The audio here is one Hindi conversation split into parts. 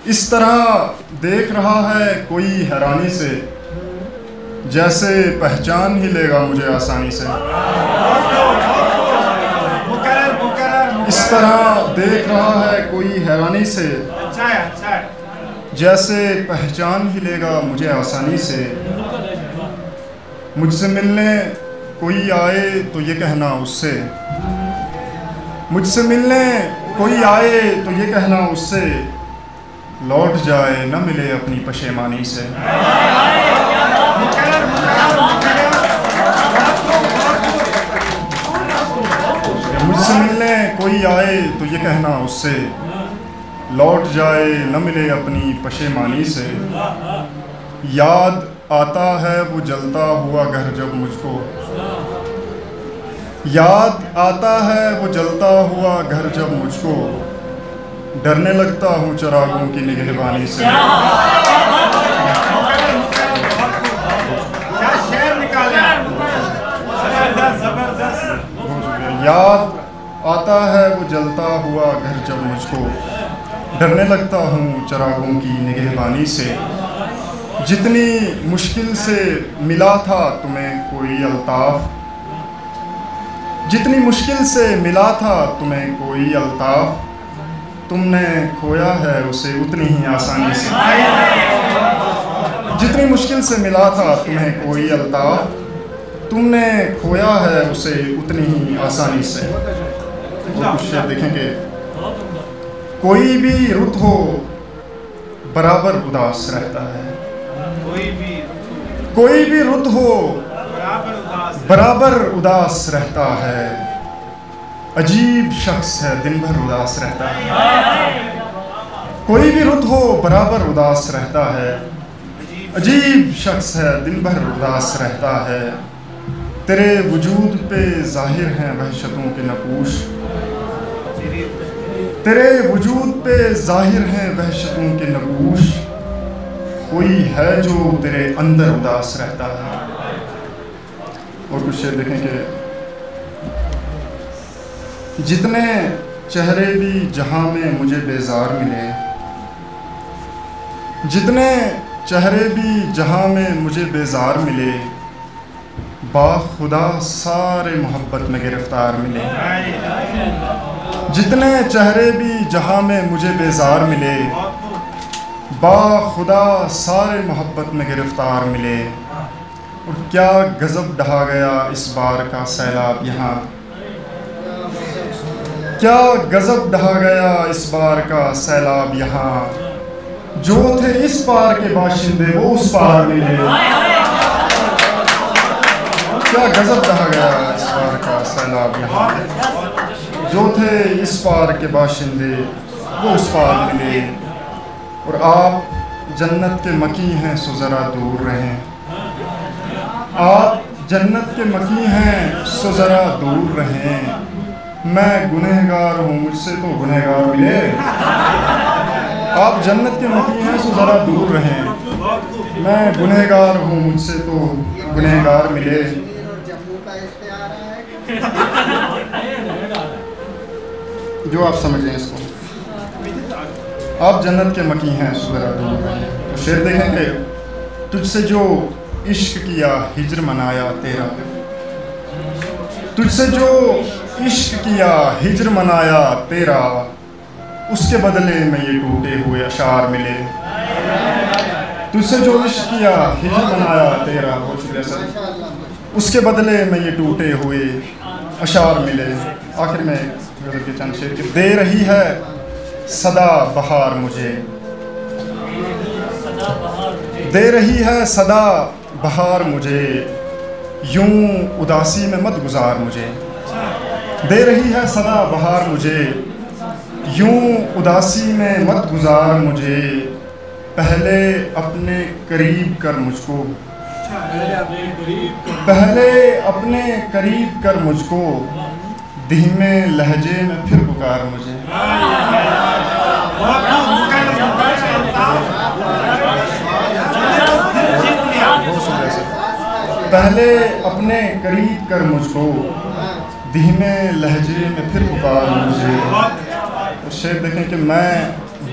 इस तरह देख रहा है कोई हैरानी से, जैसे पहचान ही लेगा मुझे आसानी से। इस तरह देख रहा है कोई हैरानी से, जैसे पहचान ही लेगा मुझे आसानी से। मुझसे मिलने कोई आए तो ये कहना उससे, मुझसे मिलने कोई आए तो ये कहना उससे, लौट जाए न मिले अपनी पशेमानी से। मुझसे मिलने कोई आए तो ये कहना उससे, लौट जाए न मिले अपनी पशेमानी से। याद आता है वो जलता हुआ घर जब मुझको, याद आता है वो जलता हुआ घर जब मुझको, डरने लगता हूँ चिरागों की निगहबानी से। याद आता है वो जलता हुआ घर जब मुझको, डरने लगता हूँ चिरागों की निगहबानी से। जितनी मुश्किल से मिला था तुम्हें कोई अल्ताफ, जितनी मुश्किल से मिला था तुम्हें कोई अल्ताफ, तुमने खोया है उसे उतनी ही आसानी से। जितनी मुश्किल से मिला था तुम्हें कोई अल्ताफ, तुमने खोया है उसे उतनी ही आसानी से। और कुछ शेर देखेंगे। कोई भी रुत हो बराबर उदास रहता है, कोई भी रुत हो बराबर उदास रहता है। अजीब शख्स है दिन भर उदास रहता है। कोई भी रुत हो बराबर उदास रहता है। अजीब शख्स है दिन भर उदास रहता है। तेरे वजूद पे जाहिर हैं वहशतों के नकूश, तेरे वजूद पे जाहिर हैं वहशतों के नकूश। कोई है जो तेरे अंदर उदास रहता है। और कुछ शेर देखेंगे। जितने चेहरे भी जहां में मुझे बेजार मिले, जितने चेहरे भी जहां में मुझे बेजार मिले, बाखुदा सारे मोहब्बत में गिरफ्तार मिले। जितने चेहरे भी जहां में मुझे बेजार मिले, बाखुदा सारे मोहब्बत में गिरफ्तार मिले। और क्या गज़ब ढहा गया इस बार का सैलाब यहाँ, क्या गज़ब ढहा गया इस बार का सैलाब यहाँ। जो थे इस पार के बाशिंदे वो उस पार मिले। क्या गज़ब ढहा गया इस बार का सैलाब यहाँ। जो थे इस पार के बाशिंदे वो उस पार मिले। और आप जन्नत के मकी हैं सो ज़रा दूर रहें, आप जन्नत के मकी हैं सो ज़रा दूर रहें। मैं गुनहगार हूँ मुझसे तो गुनहगार मिले। आप जन्नत के मकी हैं सो ज़रा दूर रहें। मैं गुनहगार हूँ मुझसे तो गुनहगार मिले। जो आप समझ लें इसको। आप जन्नत के मकी हैं सो ज़रा दूर रहें। तो शेर देखेंगे। तुझसे जो इश्क किया हिज्र मनाया तेरा, तुझसे जो इश्क किया हिज्र मनाया तेरा, उसके बदले में ये टूटे हुए अशार मिले। तुझसे जो इश्क किया हिज्र मनाया तेरा, उसके बदले में ये टूटे हुए अशार मिले। आखिर में गज़ल के चंद शेर दे रही है सदा बहार मुझे, दे रही है सदा बहार मुझे, यूं उदासी में मत गुजार मुझे। दे रही है सदा बहार मुझे, यूं उदासी में मत गुजार मुझे। पहले अपने करीब कर मुझको, पहले अपने करीब कर मुझको, धीमे लहजे में फिर पुकार मुझे। पहले अपने करीब कर मुझको, धीमे लहजे में फिर पुकार मुझे। शेर देखें कि मैं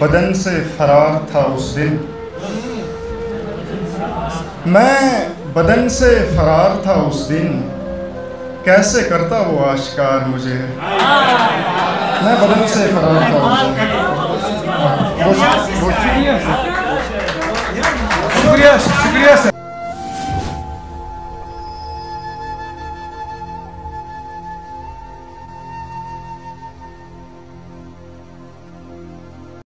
बदन से फरार था उस दिन। मैं बदन से फरार था उस दिन, कैसे करता वो आश्कार मुझे। मैं बदन से फरार था उस दिन। शुक्रिया शुक्रिया सर।